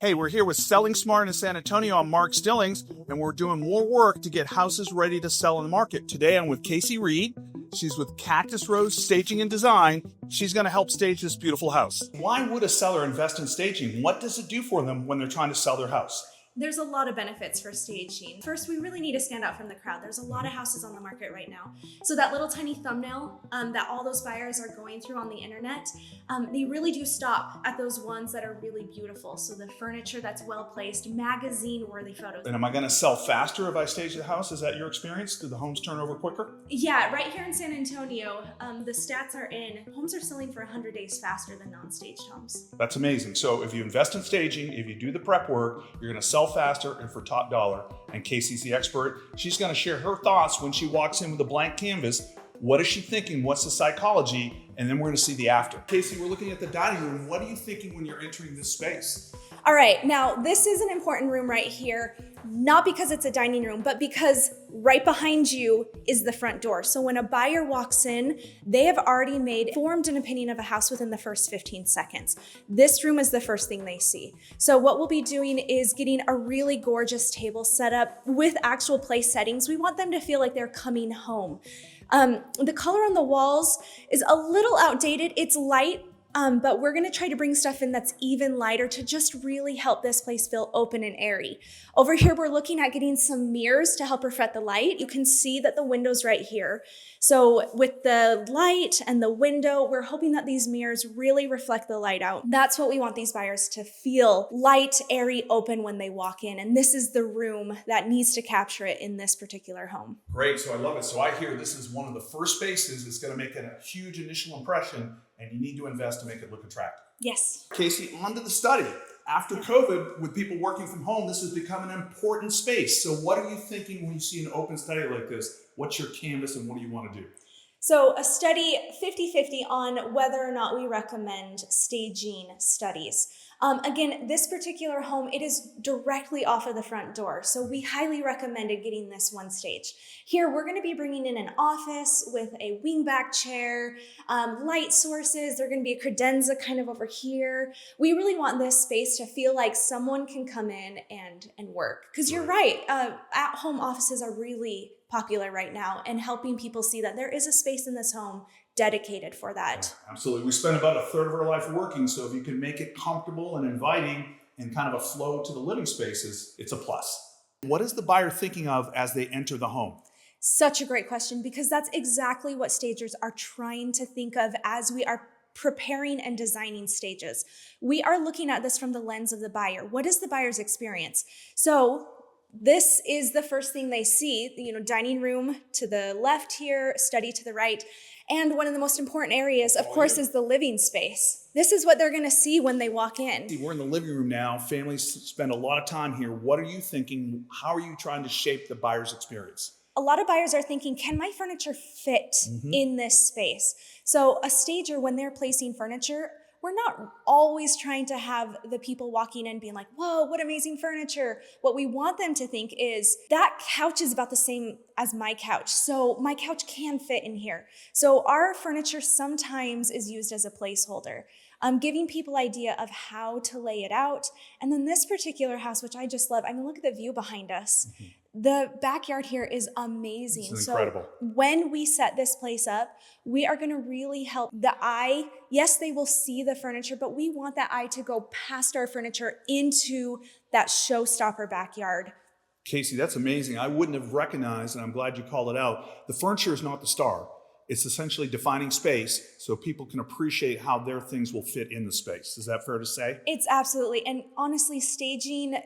Hey, we're here with Selling Smart in San Antonio. I'm Mark Stillings, and we're doing more work to get houses ready to sell in the market. Today, I'm with Casey Reed. She's with Cactus Rose Staging and Design. She's going to help stage this beautiful house. Why would a seller invest in staging? What does it do for them when they're trying to sell their house? There's a lot of benefits for staging. First, we really need to stand out from the crowd. There's a lot of houses on the market right now. So that little tiny thumbnail that all those buyers are going through on the internet, they really do stop at those ones that are really beautiful. So the furniture that's well placed, magazine-worthy photos. And am I going to sell faster if I stage the house? Is that your experience? Do the homes turn over quicker? Yeah, right here in San Antonio, the stats are in. Homes are selling for 100 days faster than non-staged homes. That's amazing. So if you invest in staging, if you do the prep work, you're going to sell faster and for top dollar. And Casey's the expert. She's going to share her thoughts when she walks in with a blank canvas. What is she thinking? What's the psychology? And then we're going to see the after. Casey, we're looking at the dining room. What are you thinking when you're entering this space? All right, now this is an important room right here, not because it's a dining room, but because right behind you is the front door. So when a buyer walks in, they have already formed an opinion of a house within the first 15 seconds. This room is the first thing they see. So what we'll be doing is getting a really gorgeous table set up with actual place settings. We want them to feel like they're coming home. The color on the walls is a little outdated. It's light. But we're gonna try to bring stuff in that's even lighter to just really help this place feel open and airy. Over here, we're looking at getting some mirrors to help reflect the light. You can see that the window's right here. So with the light and the window, we're hoping that these mirrors really reflect the light out. That's what we want these buyers to feel: light, airy, open when they walk in. And this is the room that needs to capture it in this particular home. Great, so I love it. So I hear this is one of the first spaces that's gonna make a huge initial impression, and you need to invest to make it look attractive. Yes. Casey, on to the study. After COVID, with people working from home, this has become an important space. So what are you thinking when you see an open study like this? What's your canvas and what do you want to do? So a study 50-50 on whether or not we recommend staging studies. Again, this particular home, it is directly off of the front door. So we highly recommended getting this one staged. Here, we're gonna be bringing in an office with a wingback chair, light sources. There's gonna be a credenza kind of over here. We really want this space to feel like someone can come in and work. Because you're right, at-home offices are really popular right now, and helping people see that there is a space in this home dedicated for that. Yeah, absolutely. We spend about a third of our life working, so if you can make it comfortable and inviting and kind of a flow to the living spaces, it's a plus. What is the buyer thinking of as they enter the home? Such a great question, because that's exactly what stagers are trying to think of as we are preparing and designing stages. We are looking at this from the lens of the buyer. What is the buyer's experience? So this is the first thing they see, dining room to the left here, study to the right. And one of the most important areas, of course, is the living space. This is what they're gonna see when they walk in. We're in the living room now. Families spend a lot of time here. What are you thinking? How are you trying to shape the buyer's experience? A lot of buyers are thinking, can my furniture fit in this space? So a stager, when they're placing furniture, we're not always trying to have the people walking in being like, whoa, what amazing furniture. What we want them to think is, that couch is about the same as my couch. So my couch can fit in here. So our furniture sometimes is used as a placeholder, giving people idea of how to lay it out. And then this particular house, which I just love, I mean, look at the view behind us. The backyard here is amazing. It's incredible. So when we set this place up, we are gonna really help the eye. Yes, they will see the furniture, but we want that eye to go past our furniture into that showstopper backyard. Casey, that's amazing. I wouldn't have recognized, and I'm glad you called it out. The furniture is not the star. It's essentially defining space so people can appreciate how their things will fit in the space. Is that fair to say? It's absolutely, and honestly, staging,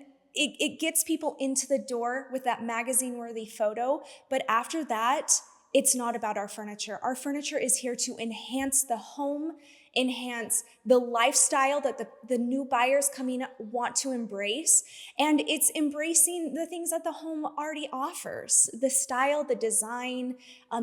it gets people into the door with that magazine-worthy photo, but after that, it's not about our furniture. Our furniture is here to enhance the home, enhance the lifestyle that the new buyers coming up want to embrace, and it's embracing the things that the home already offers: the style, the design,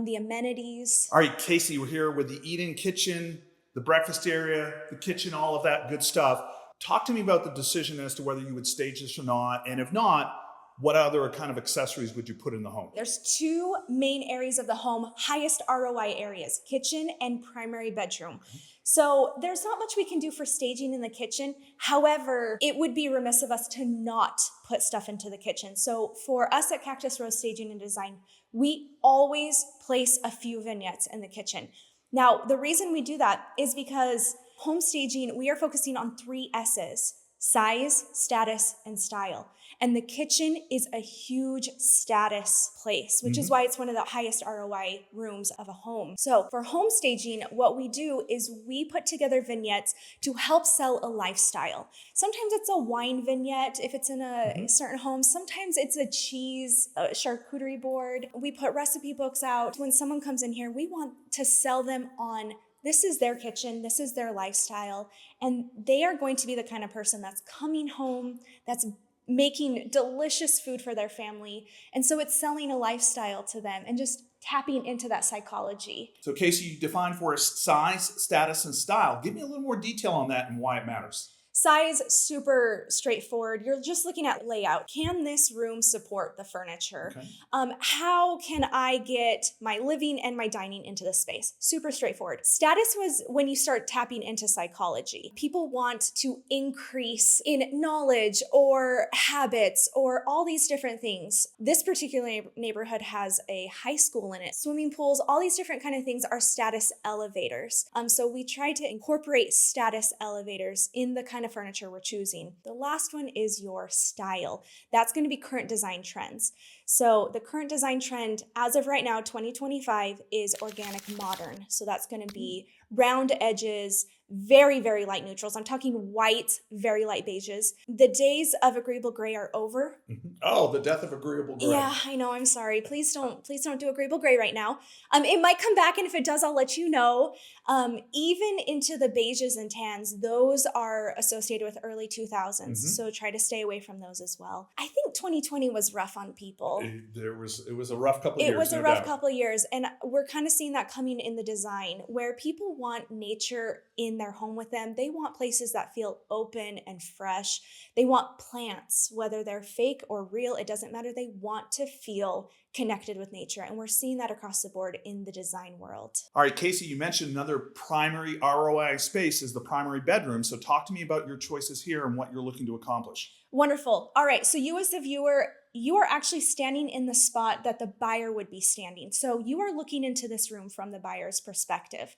the amenities. All right, Casey, we're here with the eat-in kitchen, the breakfast area, the kitchen, all of that good stuff. Talk to me about the decision as to whether you would stage this or not, and if not, what other kind of accessories would you put in the home? There's two main areas of the home, highest ROI areas: kitchen and primary bedroom. So there's not much we can do for staging in the kitchen. However, it would be remiss of us to not put stuff into the kitchen. So for us at Cactus Rose Staging and Design, we always place a few vignettes in the kitchen. Now, the reason we do that is because home staging, we are focusing on 3 S's: size, status, and style. And the kitchen is a huge status place, which is why it's one of the highest ROI rooms of a home. So for home staging, what we do is we put together vignettes to help sell a lifestyle. Sometimes it's a wine vignette if it's in a certain home. Sometimes it's a cheese, a charcuterie board. We put recipe books out. When someone comes in here, we want to sell them on this is their kitchen, this is their lifestyle, and they are going to be the kind of person that's coming home, that's making delicious food for their family. And so it's selling a lifestyle to them and just tapping into that psychology. So Casey, you defined for us size, status, and style. Give me a little more detail on that and why it matters. Size, super straightforward. You're just looking at layout. Can this room support the furniture? Okay. How can I get my living and my dining into the space? Super straightforward. Status was when you start tapping into psychology. People want to increase in knowledge or habits or all these different things. This particular neighborhood has a high school in it, swimming pools, all these different kind of things are status elevators. So we try to incorporate status elevators in the kind of furniture we're choosing. The last one is your style. That's going to be current design trends. So the current design trend as of right now, 2025, is organic modern. So that's going to be round edges, very, very light neutrals. I'm talking white, very light beiges. The days of agreeable gray are over. Oh, the death of agreeable gray. Yeah, I know. I'm sorry. Please don't do agreeable gray right now. It might come back, and if it does, I'll let you know. Even into the beiges and tans, those are associated with early 2000s. So try to stay away from those as well. I think 2020 was rough on people. It was a rough couple of years. It was a rough couple of years, and we're kind of seeing that coming in the design, where people want nature in their home with them. They want places that feel open and fresh. They want plants, whether they're fake or real, it doesn't matter. They want to feel connected with nature, and we're seeing that across the board in the design world. All right, Casey, you mentioned another primary ROI space is the primary bedroom. So talk to me about your choices here and what you're looking to accomplish. Wonderful. All right, so you as the viewer, you are actually standing in the spot that the buyer would be standing. So you are looking into this room from the buyer's perspective.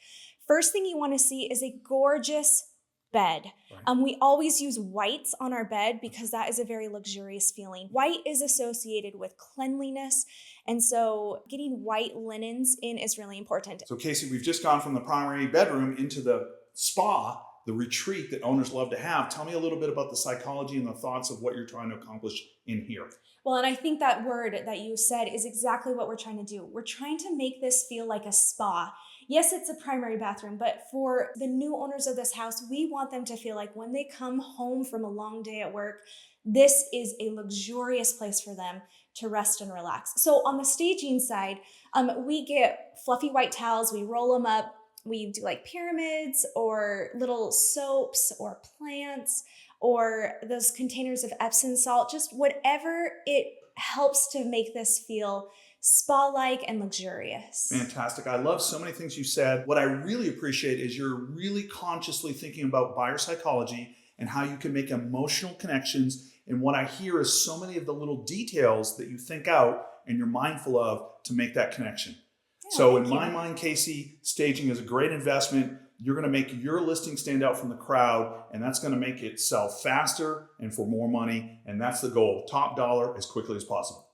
First thing you want to see is a gorgeous bed. Right. We always use whites on our bed because that is a very luxurious feeling. White is associated with cleanliness, and so getting white linens in is really important. So Casey, we've just gone from the primary bedroom into the spa, the retreat that owners love to have. Tell me a little bit about the psychology and the thoughts of what you're trying to accomplish in here. Well, and I think that word that you said is exactly what we're trying to do. We're trying to make this feel like a spa. Yes, it's a primary bathroom, but for the new owners of this house, we want them to feel like when they come home from a long day at work, this is a luxurious place for them to rest and relax. So on the staging side, we get fluffy white towels, we roll them up, we do like pyramids or little soaps or plants or those containers of Epsom salt, just whatever it helps to make this feel spa-like and luxurious. Fantastic. I love so many things you said. What I really appreciate is you're really consciously thinking about buyer psychology and how you can make emotional connections. And what I hear is so many of the little details that you think out and you're mindful of to make that connection. Yeah, so in my mind, Casey, staging is a great investment. You're going to make your listing stand out from the crowd, and that's going to make it sell faster and for more money. And that's the goal. Top dollar as quickly as possible.